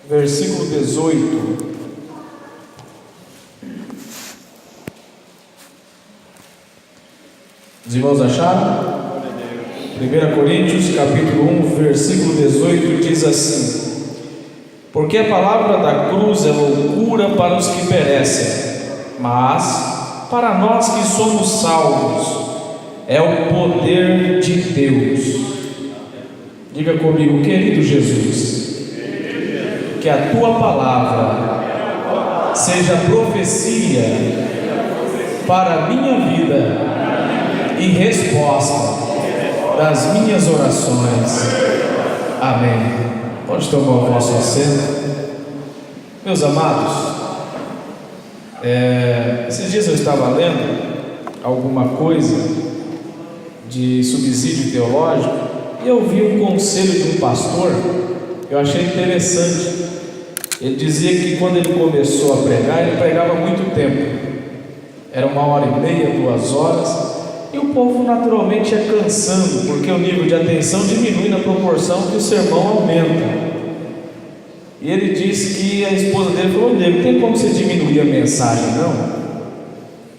versículo 18. Os irmãos acharam? 1 Coríntios capítulo 1, versículo 18 diz assim: porque a palavra da cruz é loucura para os que perecem, mas para nós que somos salvos é o poder de Deus. Diga comigo: querido Jesus, que a tua palavra seja profecia para a minha vida e resposta das minhas orações. Amém. Pode tomar o vosso assento. Meus amados, esses dias eu estava lendo alguma coisa de subsídio teológico e eu vi um conselho de um pastor. Eu achei interessante. Ele dizia que quando ele começou a pregar, ele pregava muito tempo, era 1h30, 2 horas, e o povo naturalmente ia cansando, porque o nível de atenção diminui na proporção que o sermão aumenta. E ele disse que a esposa dele falou: nego, tem como você diminuir a mensagem, não?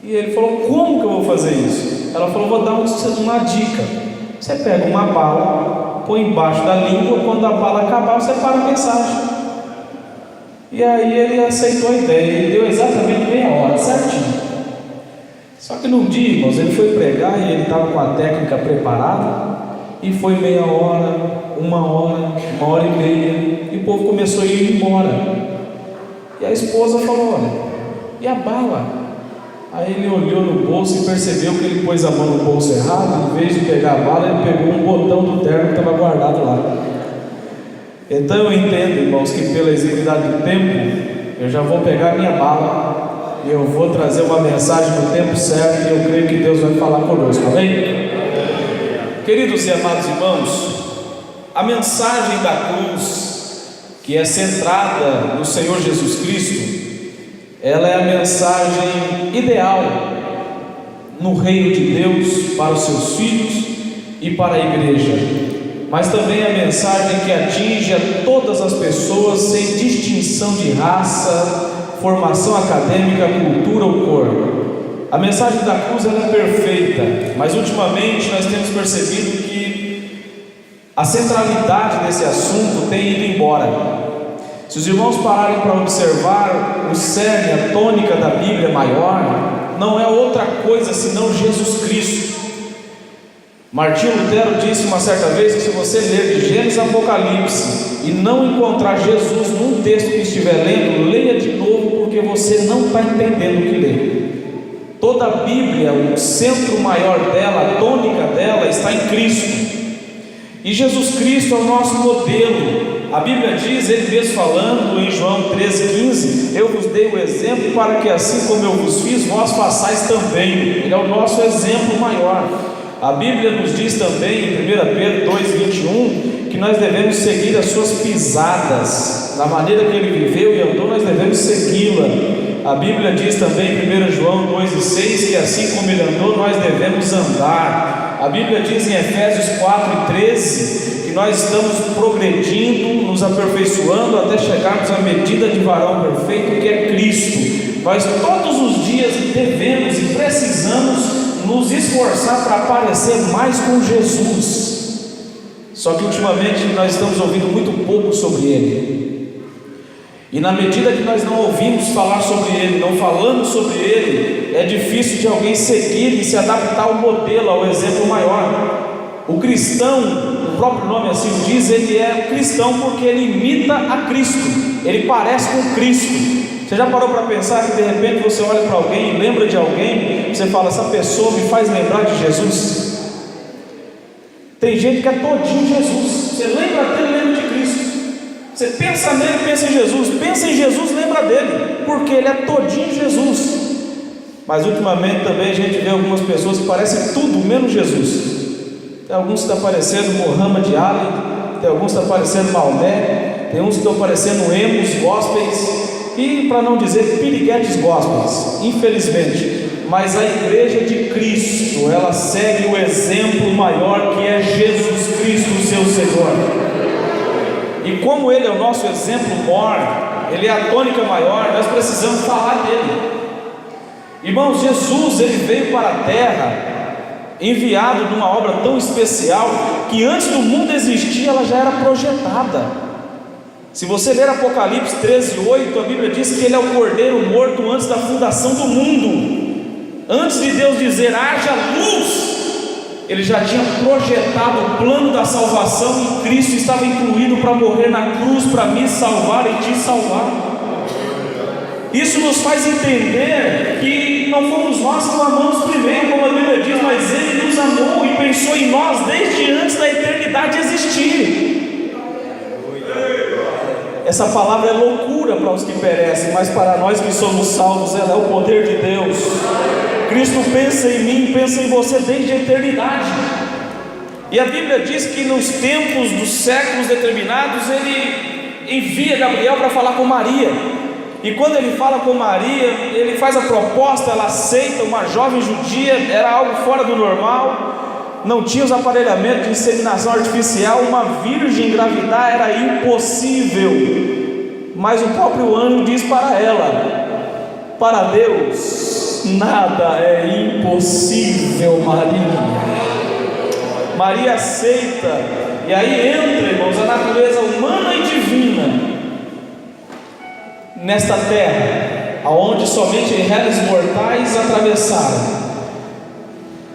E ele falou: como que eu vou fazer isso? Ela falou: vou dar uma dica. Você pega uma bala, põe embaixo da língua, quando a bala acabar, você para a mensagem. E aí ele aceitou a ideia, ele deu exatamente meia hora, certinho. Só que num dia, irmãos, ele foi pregar e ele estava com a técnica preparada, e foi meia hora, 1h30, e o povo começou a ir embora. E a esposa falou: olha, e a bala? Aí ele olhou no bolso e percebeu que ele pôs a mão no bolso errado. Em vez de pegar a bala, ele pegou um botão do terno que estava guardado lá. Então eu entendo, irmãos, que pela exiguidade do tempo, eu já vou pegar minha bala e eu vou trazer uma mensagem no tempo certo, e eu creio que Deus vai falar conosco, amém? Queridos e amados irmãos, a mensagem da cruz, que é centrada no Senhor Jesus Cristo, ela é a mensagem ideal no reino de Deus para os seus filhos e para a igreja, mas também a mensagem que atinge a todas as pessoas sem distinção de raça, formação acadêmica, cultura ou cor. A mensagem da cruz ela é perfeita, mas ultimamente nós temos percebido que a centralidade desse assunto tem ido embora. Se os irmãos pararem para observar o cerne, a tônica da Bíblia maior, não é outra coisa senão Jesus Cristo. Martinho Lutero disse uma certa vez que se você ler de Gênesis a Apocalipse e não encontrar Jesus num texto que estiver lendo, leia de novo, porque você não está entendendo o que lê. Toda a Bíblia, o centro maior dela, a tônica dela está em Cristo, e Jesus Cristo é o nosso modelo. A Bíblia diz, ele mesmo falando em João 13,15: eu vos dei o exemplo para que assim como eu vos fiz, vós façais também. Ele é o nosso exemplo maior. A Bíblia nos diz também em 1 Pedro 2,21 que nós devemos seguir as suas pisadas. Na maneira que ele viveu e andou, nós devemos segui-la. A Bíblia diz também em 1 João 2,6 que assim como ele andou, nós devemos andar. A Bíblia diz em Efésios 4,13 que nós estamos progredindo, nos aperfeiçoando até chegarmos à medida de varão perfeito, que é Cristo. Nós todos os dias devemos e precisamos nos esforçar para parecer mais com Jesus. Só que ultimamente nós estamos ouvindo muito pouco sobre Ele, e na medida que nós não ouvimos falar sobre Ele, não falamos sobre Ele, é difícil de alguém seguir e se adaptar ao modelo, ao exemplo maior. O cristão, o próprio nome assim diz, ele é cristão porque ele imita a Cristo, ele parece com Cristo. Você já parou para pensar que de repente você olha para alguém e lembra de alguém, você fala: essa pessoa me faz lembrar de Jesus? Tem gente que é todinho Jesus. Você lembra dele, lembra de Cristo. Você pensa nele, pensa em Jesus. Pensa em Jesus, lembra dele, porque ele é todinho Jesus. Mas ultimamente também a gente vê algumas pessoas que parecem tudo menos Jesus. Tem alguns que estão parecendo Muhammad Ali, tem alguns que estão parecendo Maomé, tem uns que estão parecendo emos, gospels, e para não dizer piriguetes gospels, infelizmente. Mas a igreja de Cristo, ela segue o exemplo maior, que é Jesus Cristo, o seu Senhor. E como Ele é o nosso exemplo maior, Ele é a tônica maior, nós precisamos falar dele. Irmãos, Jesus, Ele veio para a terra enviado numa obra tão especial, que antes do mundo existir, ela já era projetada. Se você ler Apocalipse 13:8, a Bíblia diz que Ele é o Cordeiro morto antes da fundação do mundo. Antes de Deus dizer haja luz, Ele já tinha projetado o plano da salvação, e Cristo estava incluído para morrer na cruz, para me salvar e te salvar. Isso nos faz entender que não fomos nós que o amamos primeiro, como a Bíblia diz, mas Ele nos amou e pensou em nós desde antes da eternidade existir. Essa palavra é loucura para os que perecem, mas para nós que somos salvos, ela é o poder de Deus. Cristo pensa em mim, pensa em você desde a eternidade. E a Bíblia diz que nos tempos dos séculos determinados, Ele envia Gabriel para falar com Maria. E quando Ele fala com Maria, Ele faz a proposta, ela aceita. Uma jovem judia, era algo fora do normal, não tinha os aparelhamentos de inseminação artificial, uma virgem engravidar era impossível. Mas o próprio anjo diz para ela: para Deus nada é impossível, Maria. Maria aceita, e aí entra, irmãos, a natureza humana e divina nesta terra, aonde somente réis mortais atravessaram.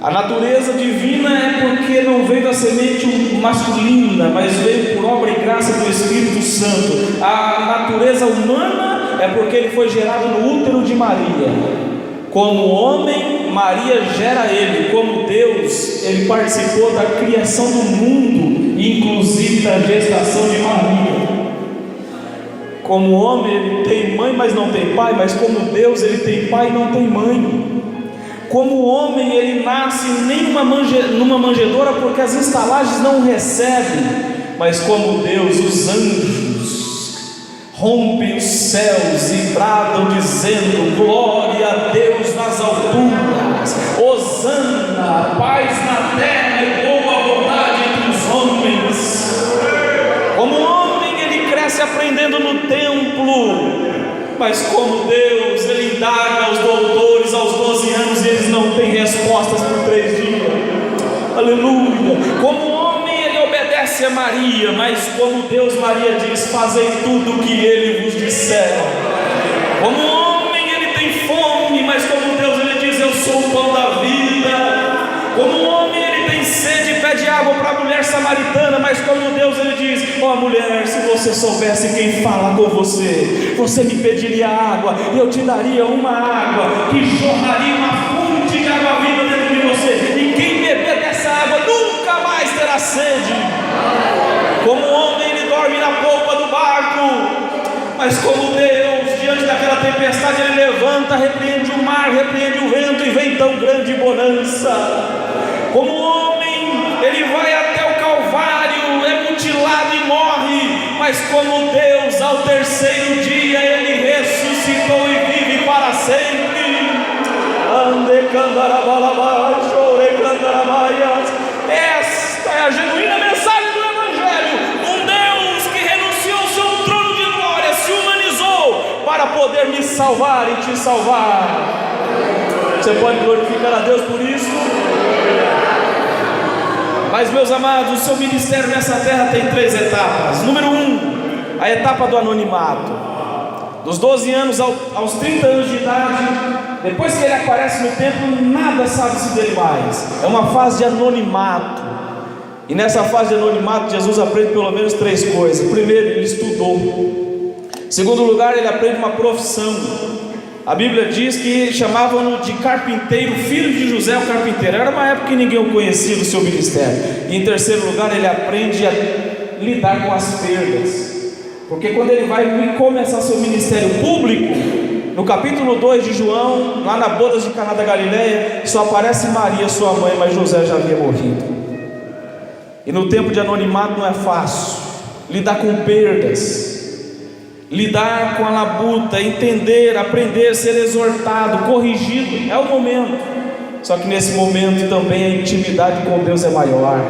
A natureza divina é porque não veio da semente masculina, mas veio por obra e graça do Espírito Santo. A natureza humana é porque ele foi gerado no útero de Maria. Como homem, Maria gera ele. Como Deus, ele participou da criação do mundo, inclusive da gestação de Maria. Como homem, ele tem mãe, mas não tem pai. Mas como Deus, ele tem pai e não tem mãe. Como homem, ele nasce numa manjedoura, porque as estalagens não o recebem. Mas como Deus, os anjos rompem os céus e bradam dizendo: glória a Deus nas alturas, hosana, paz na terra e boa vontade entre os homens. Como homem, ele cresce aprendendo no templo. Mas como Deus, ele indaga aos doutores aos 12 anos e eles não têm respostas por 3 dias. Aleluia. Como homem, ele obedece a Maria, mas como Deus, Maria diz: fazei tudo o que ele vos disser. Como homem, ele tem fome, mas como Deus, ele diz: eu sou o pão da vida. Como homem, ele tem sede e pede água para a mulher samaritana, mas como Deus, ele diz: ó mulher, se você soubesse quem fala com você, você me pediria água, e eu te daria uma água que jorraria uma fonte de água viva dentro de você, e quem beber dessa água nunca mais terá sede. Como homem, ele dorme na polpa do barco, mas como Deus, diante daquela tempestade, ele levanta, repreende o mar, repreende o vento, e vem tão grande bonança. Como homem, ele vai até o Calvário, é mutilado e morre, mas como Deus, ao terceiro dia, ele ressuscitou e vive para sempre. Esta é a genuína mensagem do Evangelho. Um Deus que renunciou ao seu trono de glória, se humanizou para poder me salvar e te salvar. Você pode glorificar a Deus por isso? Mas, meus amados, o seu ministério nessa terra tem 3 etapas. Número 1, a etapa do anonimato. Dos 12 anos aos 30 anos de idade, depois que ele aparece no templo, nada sabe-se dele mais. É uma fase de anonimato. E nessa fase de anonimato, Jesus aprende pelo menos 3 coisas. Primeiro, ele estudou. Segundo lugar, ele aprende uma profissão. A Bíblia diz que chamavam-no de carpinteiro, filho de José o carpinteiro. Era uma época que ninguém o conhecia do seu ministério. E em terceiro lugar, ele aprende a lidar com as perdas. Porque quando ele vai começar seu ministério público, no capítulo 2 de João, lá na bodas de Caná da Galileia, só aparece Maria, sua mãe, mas José já havia morrido. E no tempo de anonimato não é fácil lidar com perdas, lidar com a labuta, entender, aprender, ser exortado, corrigido, é o momento. Só que nesse momento também a intimidade com Deus é maior.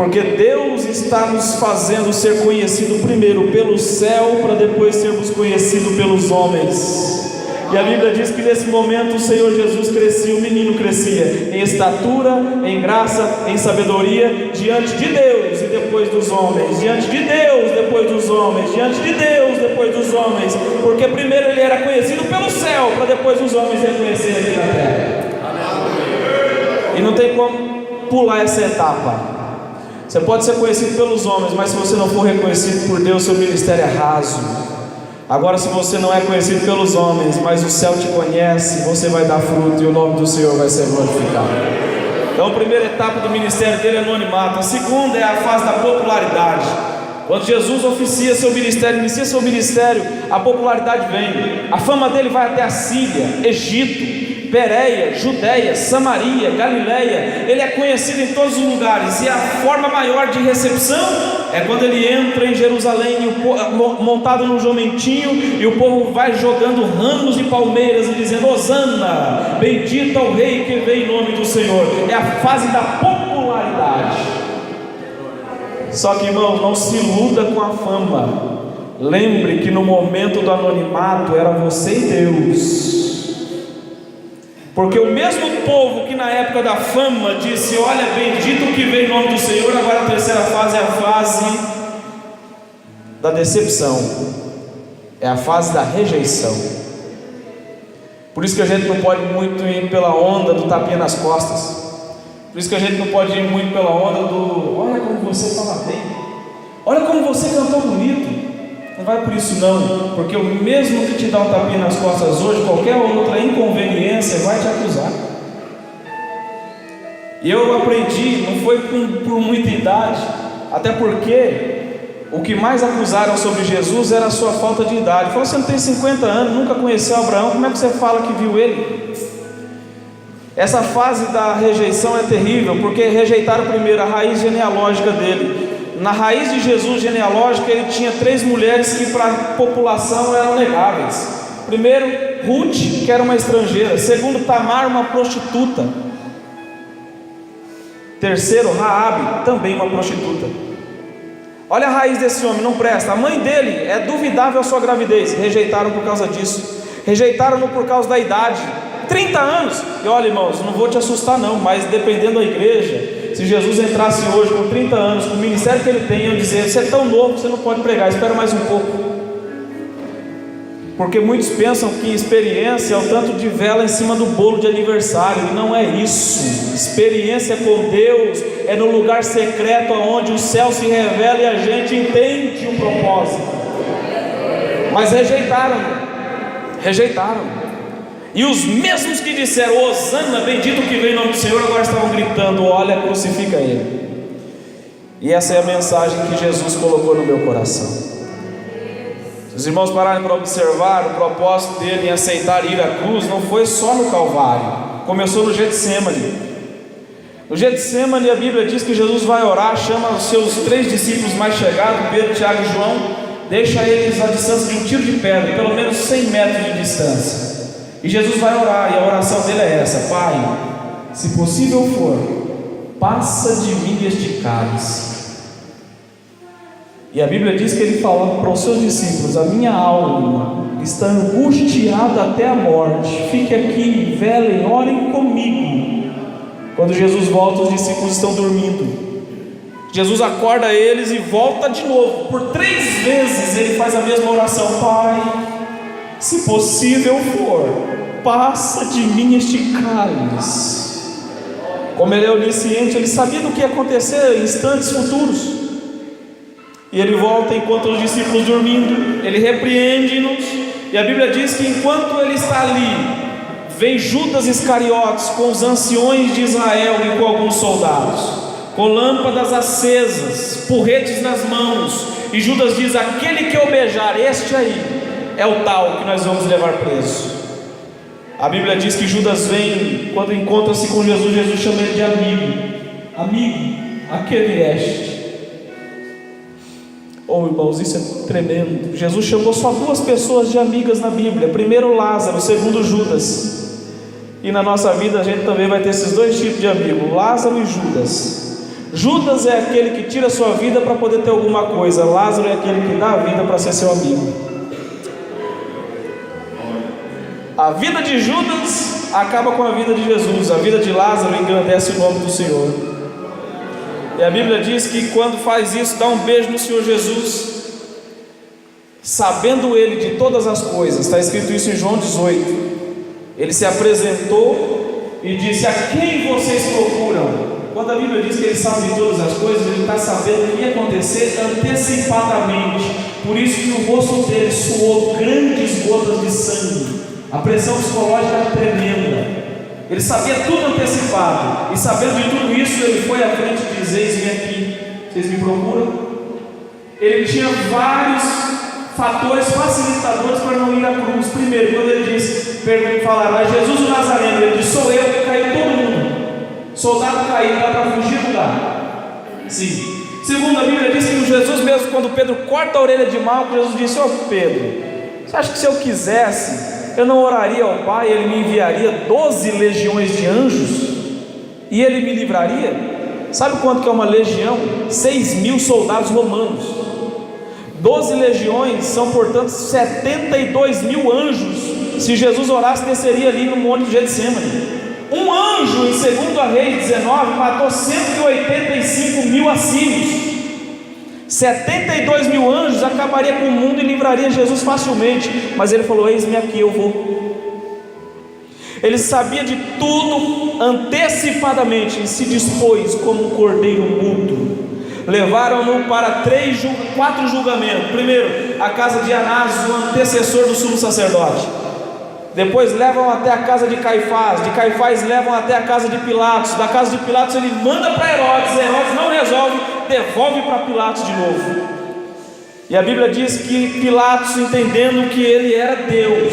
porque Deus está nos fazendo ser conhecido primeiro pelo céu, para depois sermos conhecidos pelos homens. E a Bíblia diz que nesse momento o Senhor Jesus crescia, o menino crescia em estatura, em graça, em sabedoria, diante de Deus e depois dos homens, diante de Deus depois dos homens, diante de Deus depois dos homens, porque primeiro ele era conhecido pelo céu, para depois os homens reconhecerem aqui na terra. E não tem como pular essa etapa. Você pode ser conhecido pelos homens, mas se você não for reconhecido por Deus, seu ministério é raso. Agora, se você não é conhecido pelos homens, mas o céu te conhece, você vai dar fruto e o nome do Senhor vai ser glorificado. Então a primeira etapa do ministério dele é anonimato. A segunda é a fase da popularidade. Quando Jesus inicia seu ministério, a popularidade vem. A fama dele vai até a Síria, Egito, Pérea, Judéia, Samaria, Galileia. Ele é conhecido em todos os lugares. E a forma maior de recepção é quando ele entra em Jerusalém, montado num jumentinho, e o povo vai jogando ramos de palmeiras e dizendo: Hosana, bendito é o rei que vem em nome do Senhor. É a fase da popularidade. Só que, irmão, não se iluda com a fama. Lembre que no momento do anonimato era você e Deus. Porque o mesmo povo que na época da fama disse: olha, bendito que vem em nome do Senhor, agora a terceira fase é a fase da decepção, é a fase da rejeição. Por isso que a gente não pode muito ir pela onda do tapinha nas costas. Por isso que a gente não pode ir muito pela onda do: olha como você fala bem, olha como você cantou bonito. Não vai por isso não, porque o mesmo que te dá um tapinha nas costas hoje, qualquer outra inconveniência vai te acusar. E eu aprendi, não foi por muita idade, até porque o que mais acusaram sobre Jesus era a sua falta de idade. Falou: você não tem 50 anos, nunca conheceu Abraão, como é que você fala que viu ele? Essa fase da rejeição é terrível, porque rejeitaram primeiro a raiz genealógica dele. Na raiz de Jesus genealógica, ele tinha 3 mulheres que para a população eram negáveis. Primeiro, Ruth, que era uma estrangeira. Segundo, Tamar, uma prostituta. Terceiro, Raabe, também uma prostituta. Olha a raiz desse homem, não presta. A mãe dele, é duvidável a sua gravidez. Rejeitaram por causa disso. Rejeitaram-no por causa da idade. 30 anos. E olha, irmãos, não vou te assustar não, mas dependendo da igreja, se Jesus entrasse hoje com 30 anos, com o ministério que ele tem, eu dizer: você é tão novo, você não pode pregar, espera mais um pouco. Porque muitos pensam que experiência é o tanto de vela em cima do bolo de aniversário, e não é isso. Experiência com Deus é no lugar secreto, onde o céu se revela e a gente entende o propósito. Mas rejeitaram. E os mesmos que disseram: Hosana, bendito que vem em nome do Senhor, agora estavam gritando: olha, crucifica ele. E essa é a mensagem que Jesus colocou no meu coração. Se os irmãos pararem para observar, o propósito dele em aceitar ir à cruz não foi só no Calvário, começou no Getsemane. No Getsemane, a Bíblia diz que Jesus vai orar, chama os seus 3 discípulos mais chegados, Pedro, Tiago e João, deixa eles à distância de um tiro de pedra, pelo menos 100 metros de distância. E Jesus vai orar, e a oração dele é essa: Pai, se possível for, passa de mim este cálice. E a Bíblia diz que ele fala para os seus discípulos: a minha alma está angustiada até a morte, fique aqui, velem, orem comigo. Quando Jesus volta, os discípulos estão dormindo. Jesus acorda eles e volta de novo. Por 3 vezes ele faz a mesma oração: Pai, se possível for, passa de mim este cálice. Como ele é onisciente, ele sabia do que ia acontecer em instantes futuros. E ele volta, enquanto os discípulos dormindo, ele repreende-nos. E a Bíblia diz que enquanto ele está ali, vem Judas Iscariotes com os anciões de Israel e com alguns soldados, com lâmpadas acesas, porretes nas mãos. E Judas diz: aquele que eu beijar, este aí é o tal que nós vamos levar preso. A Bíblia diz que Judas vem, quando encontra-se com Jesus, Jesus chama ele de amigo. Amigo, a que vieste? Oh, irmãos, isso é tremendo. Jesus chamou só 2 pessoas de amigas na Bíblia: primeiro Lázaro, segundo Judas. E na nossa vida a gente também vai ter esses 2 tipos de amigo: Lázaro e Judas. Judas é aquele que tira a sua vida para poder ter alguma coisa. Lázaro é aquele que dá a vida para ser seu amigo. A vida de Judas acaba com a vida de Jesus. A vida de Lázaro engrandece o nome do Senhor. E a Bíblia diz que quando faz isso, dá um beijo no Senhor Jesus, sabendo ele de todas as coisas. Está escrito isso em João 18. Ele se apresentou e disse: a quem vocês procuram? Quando a Bíblia diz que ele sabe de todas as coisas, ele está sabendo o que ia acontecer antecipadamente. Por isso que o rosto dele suou grandes gotas de sangue. A pressão psicológica era tremenda. Ele sabia tudo antecipado. E sabendo de tudo isso, ele foi à frente e disse: eis-me aqui, vocês me procuram? Ele tinha vários fatores facilitadores para não ir à cruz. Primeiro, quando ele disse, falaram: é Jesus o Nazareno. Ele disse: sou eu, que caiu todo mundo. Soldado caído, dá para fugir, não dá? Sim. Segundo, a Bíblia diz que Jesus mesmo, quando Pedro corta a orelha de Malco, Jesus disse: ô Pedro, você acha que se eu quisesse, eu não oraria ao Pai, Ele me enviaria 12 legiões de anjos, e Ele me livraria? Sabe quanto que é uma legião? 6.000 soldados romanos. 12 legiões são, portanto, 72.000 anjos. Se Jesus orasse, desceria ali no monte de Getsemane. Um anjo, em 2 Reis 19, matou 185.000 assírios. 72.000 anjos acabaria com o mundo e livraria Jesus facilmente. Mas ele falou: eis-me aqui, eu vou. Ele sabia de tudo antecipadamente e se dispôs como um cordeiro mudo. Levaram-no para 4 julgamentos. Primeiro, a casa de Anás, o antecessor do sumo sacerdote. Depois levam até a casa de Caifás levam até a casa de Pilatos. Da casa de Pilatos ele manda para Herodes não resolve, devolve para Pilatos de novo. E a Bíblia diz que Pilatos, entendendo que ele era Deus,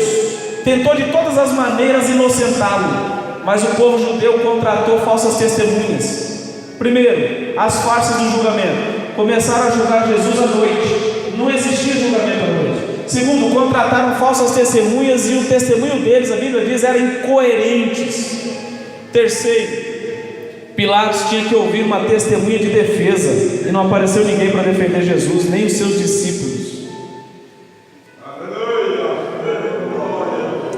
tentou de todas as maneiras inocentá-lo, mas o povo judeu contratou falsas testemunhas. Primeiro, as farsas do julgamento. Começaram a julgar Jesus à noite. Não existia julgamento à noite. Segundo, contrataram falsas testemunhas e o testemunho deles, a Bíblia diz, eram incoerentes. Terceiro, Pilatos tinha que ouvir uma testemunha de defesa e não apareceu ninguém para defender Jesus, nem os seus discípulos.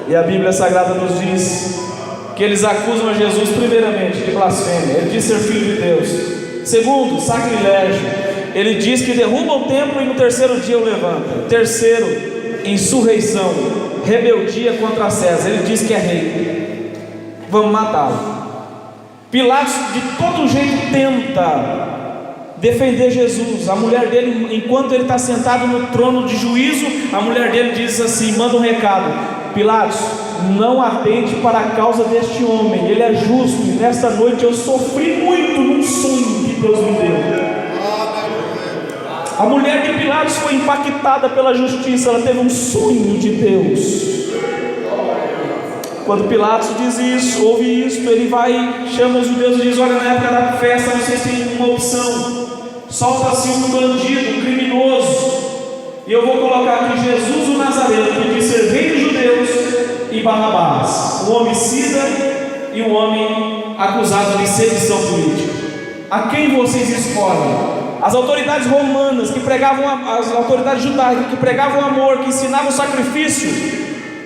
E a Bíblia Sagrada nos diz que eles acusam a Jesus primeiramente de blasfêmia. Ele diz ser filho de Deus. Segundo, sacrilégio. Ele diz que derruba o templo e no terceiro dia o levanta. Terceiro, insurreição, rebeldia contra César. Ele diz que é rei. Vamos matá-lo. Pilatos de todo jeito tenta defender Jesus. A mulher dele, enquanto ele está sentado no trono de juízo, a mulher dele diz assim, manda um recado: Pilatos, não atente para a causa deste homem, ele é justo, e nesta noite eu sofri muito num sonho que Deus me deu. A mulher de Pilatos foi impactada pela justiça, ela teve um sonho de Deus. Quando Pilatos diz isso, ouve isso, ele vai, chama os judeus e diz: olha, na época da festa vocês têm uma opção, solta-se um bandido, um criminoso, e eu vou colocar aqui Jesus o Nazareno, que diz ser rei dos judeus, e Barrabás, um homicida e um homem acusado de sedição política. A quem vocês escolhem? As autoridades romanas que pregavam, as autoridades judaicas que pregavam amor, que ensinavam sacrifício,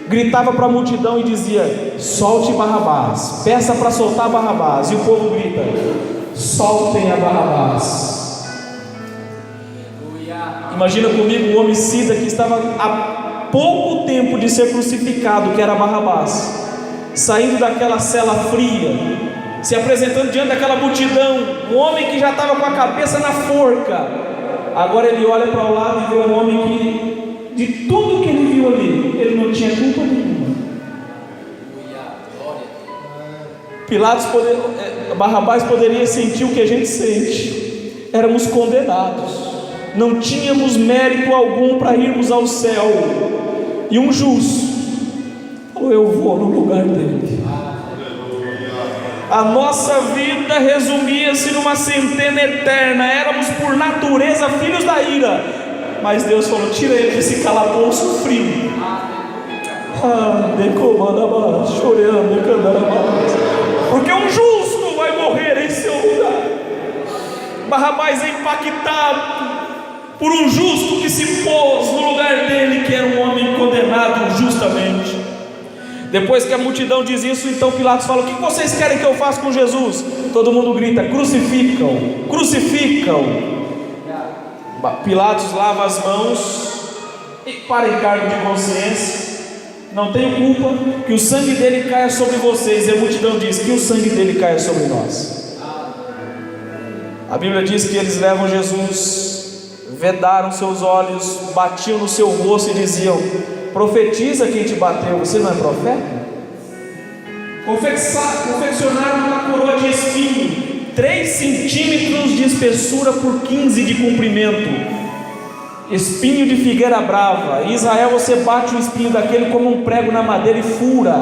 gritava para a multidão e dizia: solte Barrabás, peça para soltar Barrabás. E o povo grita: soltem a Barrabás. Imagina comigo o homicida que estava há pouco tempo de ser crucificado, que era Barrabás, saindo daquela cela fria, se apresentando diante daquela multidão, um homem que já estava com a cabeça na forca. Agora ele olha para o lado e vê um homem que, de tudo que ele viu ali, ele não tinha culpa nenhuma. Barrabás poderia sentir o que a gente sente. Éramos condenados, não tínhamos mérito algum para irmos ao céu, e um justo falou: eu vou no lugar dele. A nossa vida resumia-se numa centena eterna. Éramos por natureza filhos da ira, mas Deus falou: tira ele desse calabouço frio. Porque um justo vai morrer em seu lugar. Barrabás é impactado por um justo que se pôs no lugar dele, que era um homem condenado justamente. Depois que a multidão diz isso, então Pilatos fala: o que vocês querem que eu faça com Jesus? Todo mundo grita: crucificam, crucificam. Pilatos lava as mãos e, para encargo de consciência, não tenho culpa, que o sangue dele caia sobre vocês. E a multidão diz: que o sangue dele caia sobre nós. A Bíblia diz que eles levam Jesus, vedaram seus olhos, batiam no seu rosto e diziam: profetiza quem te bateu, você não é profeta? Confeccionaram uma coroa de espinho, 3 centímetros de espessura por 15 de comprimento, espinho de figueira brava. Em Israel você bate o espinho daquele como um prego na madeira e fura.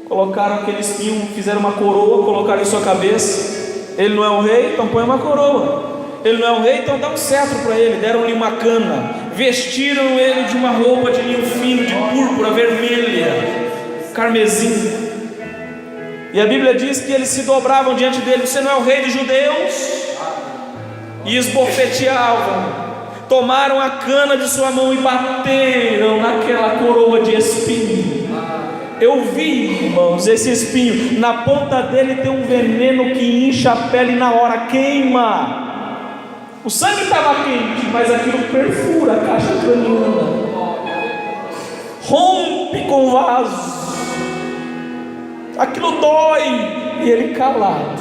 Colocaram aquele espinho, fizeram uma coroa, colocaram em sua cabeça. Ele não é um rei, então põe uma coroa. Ele não é um rei, então dá um cetro para ele. Deram-lhe uma cana, vestiram ele de uma roupa de linho fino, de púrpura vermelha, carmesim. E a Bíblia diz que eles se dobravam diante dele: você não é o rei dos judeus? E esbofeteavam, tomaram a cana de sua mão e bateram naquela coroa de espinho. Eu vi, irmãos, esse espinho, na ponta dele tem um veneno que incha a pele na hora, queima. O sangue estava quente, mas aquilo perfura a caixa craniana, rompe com o vaso, aquilo dói, e ele calado.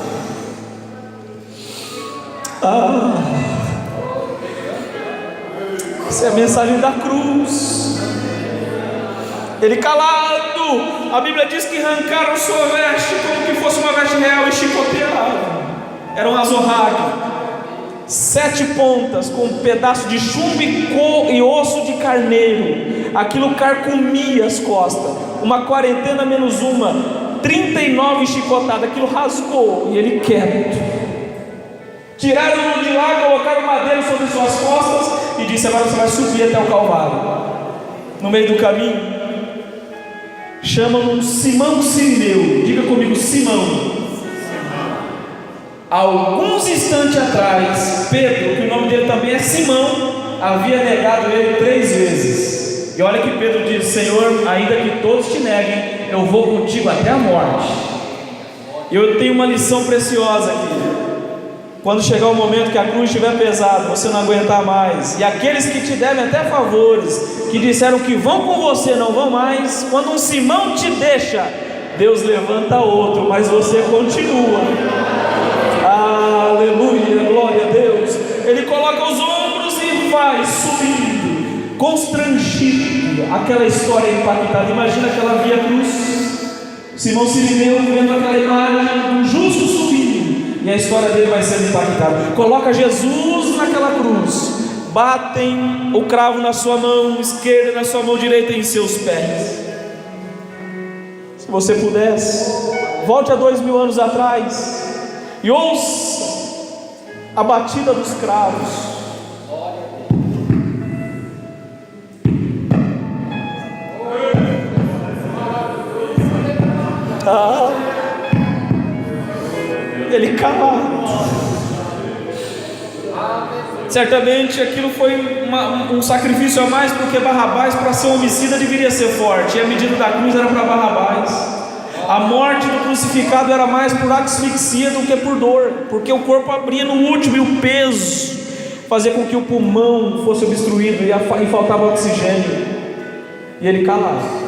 Essa é a mensagem da cruz. Ele calado. A Bíblia diz que arrancaram sua veste como que fosse uma veste real e chicotearam. Era um azorrague, 7 pontas com um pedaço de chumbo e osso de carneiro. Aquilo carcomia as costas. Uma quarentena menos uma, 39 chicotadas. Aquilo rasgou e ele quieto. Tiraram-no de lá, colocaram madeira sobre suas costas e disse: agora você vai subir até o Calvário. No meio do caminho, chamam-no Simão Sirineu. Diga comigo: Simão. Alguns instantes atrás, Pedro, que o nome dele também é Simão, havia negado ele 3 vezes. E olha que Pedro diz: Senhor, ainda que todos te neguem, eu vou contigo até a morte. Eu tenho uma lição preciosa aqui. Quando chegar o momento que a cruz estiver pesada, você não aguentar mais, e aqueles que te devem até favores, que disseram que vão com você, não vão mais, quando um Simão te deixa, Deus levanta outro, mas você continua. Aleluia, glória a Deus. Ele coloca os ombros e vai subindo, constrangido. Aquela história impactada. Imagina aquela via cruz, Simão Sirineu vendo aquela imagem do justo subindo, e a história dele vai sendo impactada. Coloca Jesus naquela cruz, batem o cravo na sua mão esquerda e na sua mão direita em seus pés. Se você pudesse, volte a 2000 anos atrás e ouça a batida dos cravos. Ele calado. Certamente aquilo foi um sacrifício a mais, porque Barrabás, para ser homicida, deveria ser forte, e a medida da cruz era para Barrabás. A morte do crucificado era mais por asfixia do que por dor, porque o corpo abria no último, e o peso fazia com que o pulmão fosse obstruído e faltava oxigênio. E ele calado.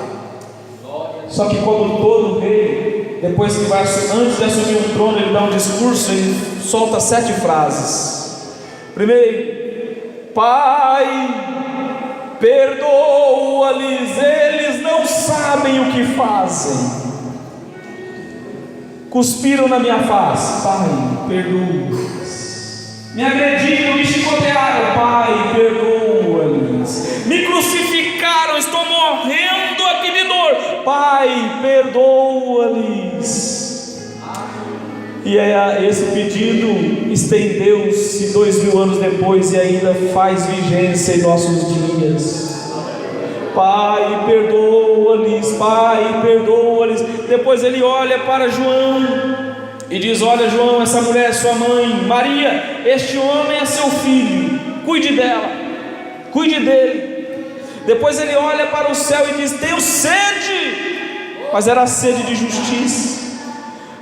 Só que como todo rei, depois que antes de assumir um trono, ele dá um discurso e solta 7 frases. Primeiro: Pai, perdoa-lhes, eles não sabem o que fazem. Cuspiram na minha face, Pai, perdoa-lhes. Me agrediram, me chicotearam, Pai, perdoa-lhes. Me crucificaram, estou morrendo aqui de dor, Pai, perdoa-lhes. E esse pedido estendeu-se 2000 anos depois e ainda faz vigência em nossos dias. Pai, perdoa-lhes, Pai, perdoa-lhes. Depois ele olha para João e diz: olha, João, essa mulher é sua mãe, Maria, este homem é seu filho, cuide dela, cuide dele. Depois ele olha para o céu e diz: tenho sede, mas era a sede de justiça.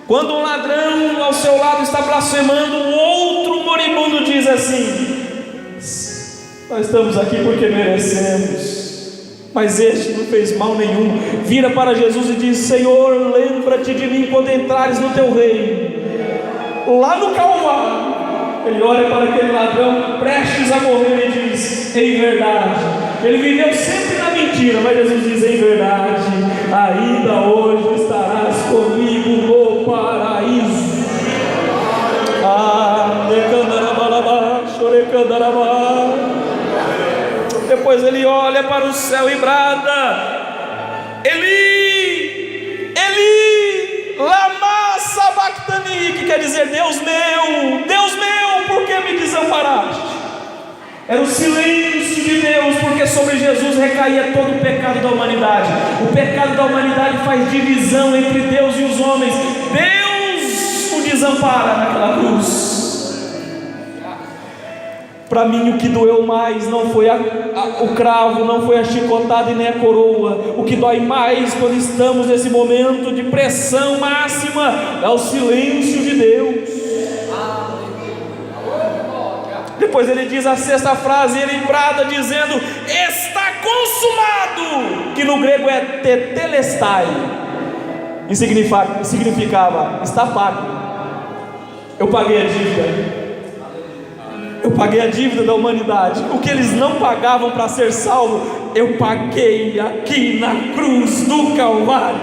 Quando um ladrão ao seu lado está blasfemando, um outro moribundo diz assim: nós estamos aqui porque merecemos, mas este não fez mal nenhum. Vira para Jesus e diz: Senhor, lembra-te de mim quando entrares no teu reino. Lá no Calvário, ele olha para aquele ladrão prestes a morrer e diz: em verdade, ele viveu sempre na mentira, mas Jesus diz: em verdade, ainda hoje estarás comigo no paraíso. Depois ele olha para o céu e brada: Eli, Eli, lama sabachthani, que quer dizer: Deus meu, por que me desamparaste? Era o silêncio de Deus, porque sobre Jesus recaía todo o pecado da humanidade. O pecado da humanidade faz divisão entre Deus e os homens. Deus o desampara naquela cruz. Para mim, o que doeu mais não foi o cravo, não foi a chicotada e nem a coroa. O que dói mais quando estamos nesse momento de pressão máxima é o silêncio de Deus. Depois ele diz a sexta frase, ele brada dizendo: está consumado, que no grego é tetelestai, e significava está pago. Eu paguei a dívida. Eu paguei a dívida da humanidade. O que eles não pagavam para ser salvo, eu paguei aqui na cruz do Calvário.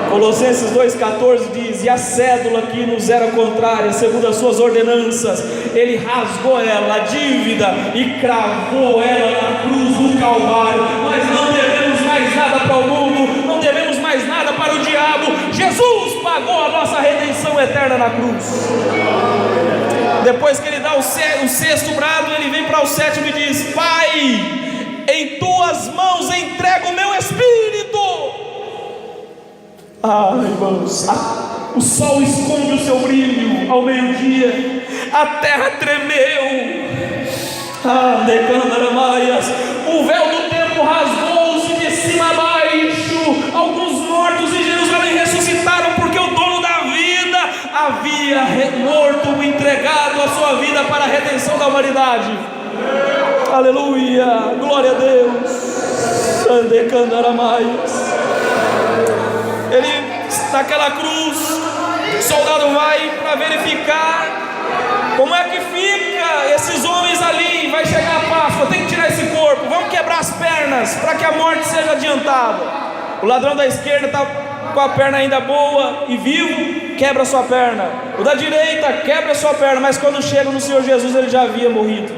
Colossenses 2,14 diz: e a cédula que nos era contrária, segundo as suas ordenanças, ele rasgou ela, a dívida, e cravou ela na cruz do Calvário. Nós não devemos mais nada para o mundo, não devemos mais nada para o diabo. Jesus pagou a nossa redenção eterna na cruz. Depois que ele dá o sexto brado, ele vem para o sétimo e diz: Pai, em tuas mãos entrego o meu espírito. Irmãos, o sol esconde o seu brilho ao meio-dia, a terra tremeu, o véu do templo rasgou-se de cima a baixo. Alguns mortos em Jerusalém ressuscitaram, porque o dono da vida havia morto, entregado a sua vida para a redenção da humanidade. Aleluia, glória a Deus. Ele, naquela cruz, o soldado vai para verificar como é que fica esses homens ali. Vai chegar a Páscoa, tem que tirar esse corpo, vamos quebrar as pernas para que a morte seja adiantada. O ladrão da esquerda está com a perna ainda boa e vivo, quebra a sua perna. O da direita quebra a sua perna, mas quando chega no Senhor Jesus, ele já havia morrido.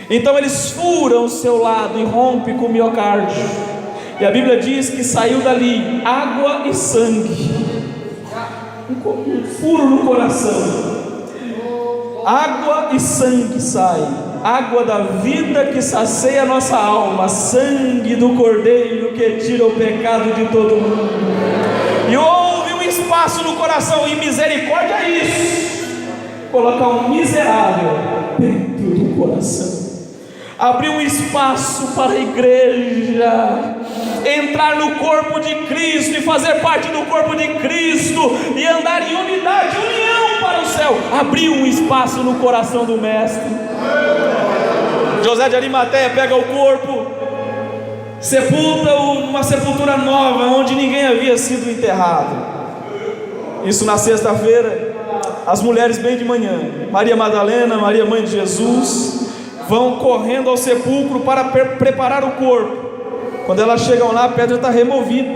Então eles furam o seu lado e rompem com o miocárdio. E a Bíblia diz que saiu dali água e sangue, um furo no coração. Água e sangue sai, água da vida que sacia a nossa alma, sangue do Cordeiro que tira o pecado de todo mundo. E houve um espaço no coração, e misericórdia é isso, colocar um miserável dentro do coração. Abrir um espaço para a igreja entrar no corpo de Cristo e fazer parte do corpo de Cristo e andar em unidade, união para o céu. Abriu um espaço no coração do Mestre. José de Arimateia pega o corpo, sepulta uma sepultura nova, onde ninguém havia sido enterrado. Isso na sexta-feira. As mulheres bem de manhã, Maria Madalena, Maria mãe de Jesus, vão correndo ao sepulcro para preparar o corpo. Quando elas chegam lá, a pedra está removida,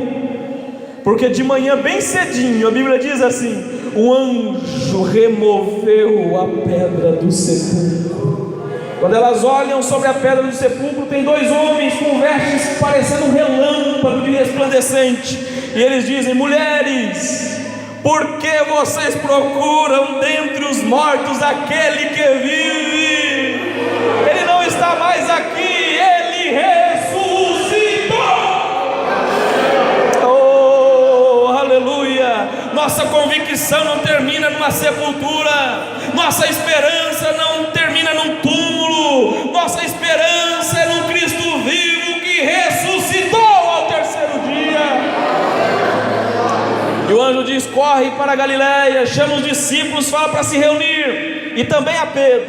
porque de manhã bem cedinho, a Bíblia diz assim: o anjo removeu a pedra do sepulcro. Quando elas olham sobre a pedra do sepulcro, tem dois homens com vestes parecendo um relâmpago de resplandecente, e eles dizem: mulheres, por que vocês procuram dentre os mortos aquele que vive? Ele não está mais aqui, ele ressuscitou. Oh, aleluia. Nossa convicção não termina numa sepultura, nossa esperança não termina num túmulo, nossa esperança é no Cristo vivo que ressuscitou ao terceiro dia. E o anjo diz: corre para a Galileia, chama os discípulos, fala para se reunir, e também a Pedro,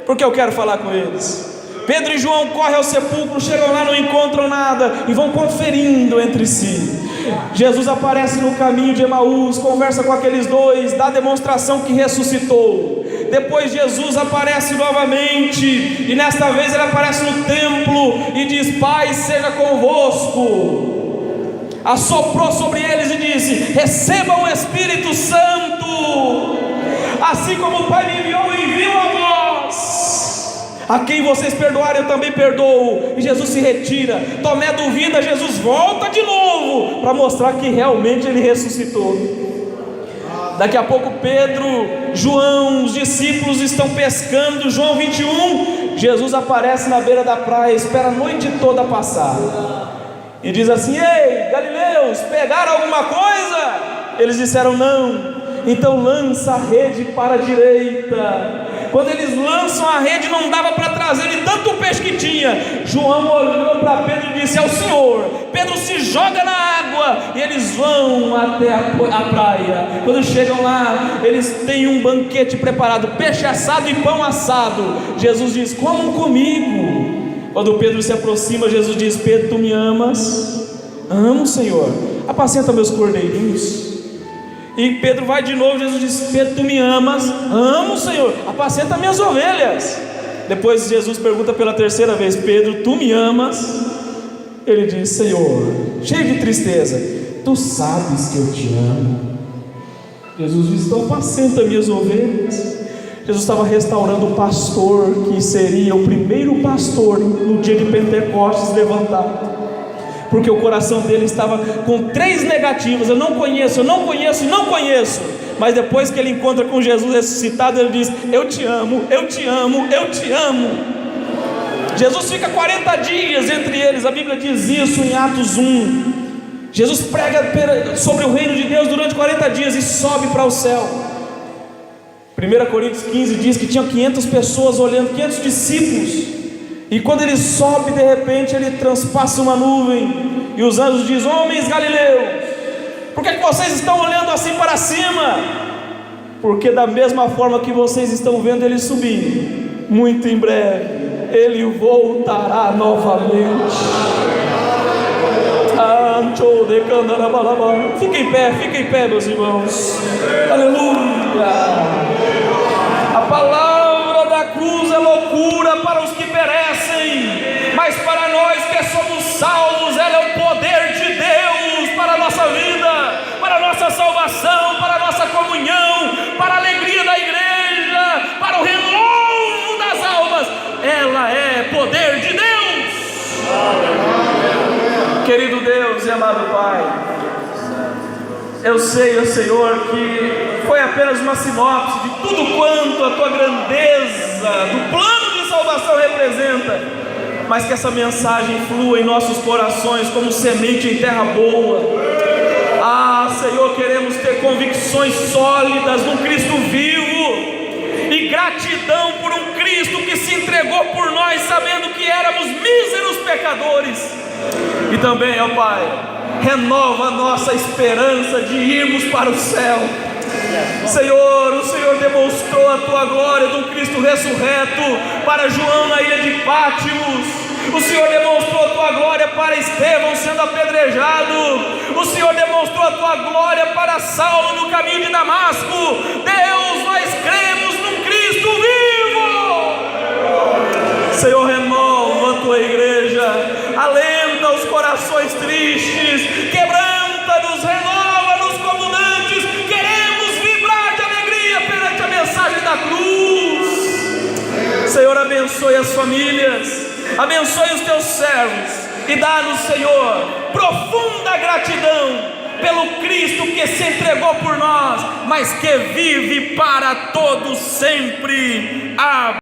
porque eu quero falar com eles. Pedro e João correm ao sepulcro, chegam lá, não encontram nada e vão conferindo entre si. Jesus aparece no caminho de Emaús, conversa com aqueles dois, dá a demonstração que ressuscitou. Depois Jesus aparece novamente, e nesta vez ele aparece no templo e diz: Pai seja convosco. Assoprou sobre eles e disse: recebam o Espírito Santo. Assim como o Pai me enviou, envio a vós. A quem vocês perdoarem eu também perdoo. E Jesus se retira. Tomé duvida, Jesus volta de novo para mostrar que realmente ele ressuscitou. Daqui a pouco Pedro, João, os discípulos estão pescando. João 21, Jesus aparece na beira da praia, espera a noite toda passar e diz assim: ei, galileus, pegaram alguma coisa? Eles disseram não. Então lança a rede para a direita. Quando eles lançam a rede, não dava para trazer de tanto peixe que tinha. João olhou para Pedro e disse: é o Senhor. Pedro se joga na água e eles vão até a praia. Quando chegam lá, eles têm um banquete preparado, peixe assado e pão assado. Jesus diz: comam comigo. Quando Pedro se aproxima, Jesus diz: Pedro, tu me amas? Amo, Senhor. Apacenta meus cordeirinhos. E Pedro vai de novo. Jesus diz: Pedro, tu me amas? Amo, Senhor. Apacenta minhas ovelhas. Depois Jesus pergunta pela terceira vez: Pedro, tu me amas? Ele diz: Senhor, cheio de tristeza, tu sabes que eu te amo. Jesus diz: então apacenta minhas ovelhas. Jesus estava restaurando o pastor que seria o primeiro pastor no dia de Pentecostes levantado, porque o coração dele estava com 3 negativas: eu não conheço, eu não conheço, não conheço. Mas depois que ele encontra com Jesus ressuscitado, ele diz: eu te amo, eu te amo, eu te amo. Jesus fica 40 dias entre eles, a Bíblia diz isso em Atos 1. Jesus prega sobre o reino de Deus durante 40 dias e sobe para o céu. 1 Coríntios 15 diz que tinha 500 pessoas olhando, 500 discípulos. E quando ele sobe, de repente ele transpassa uma nuvem, e os anjos dizem: homens galileus, por que vocês estão olhando assim para cima? Porque da mesma forma que vocês estão vendo ele subir, muito em breve ele voltará novamente. Fica em pé, meus irmãos. Aleluia. A palavra da cruz é loucura para os que perecem, mas para nós que somos salvos, ela é o poder de Deus para a nossa vida, para a nossa salvação, para a nossa comunhão, para a alegria da igreja, para o renovo das almas. Ela é poder de Deus. Querido Deus e amado Pai, eu sei, ó Senhor, que foi apenas uma sinopse de tudo quanto a Tua grandeza do plano de salvação representa, mas que essa mensagem flua em nossos corações como semente em terra boa. Ah, Senhor, queremos ter convicções sólidas no Cristo vivo, e gratidão por um Cristo que se entregou por nós, sabendo que éramos míseros pecadores. E também, ó Pai, renova a nossa esperança de irmos para o céu. Senhor, o Senhor demonstrou a Tua glória do Cristo ressurreto para João na ilha de Pátimos. O Senhor demonstrou a Tua glória para Estevão sendo apedrejado. O Senhor demonstrou a Tua glória para Saulo no caminho de Damasco. Deus, nós cremos num Cristo vivo. Senhor, renova a Tua igreja, alenta os corações tristes, quebranta-nos, renova-nos como dantes. Queremos vibrar de alegria perante a mensagem da cruz. Senhor, abençoe as famílias, abençoe os Teus servos e dá-nos, Senhor, profunda gratidão pelo Cristo que se entregou por nós, mas que vive para todos sempre. Amém.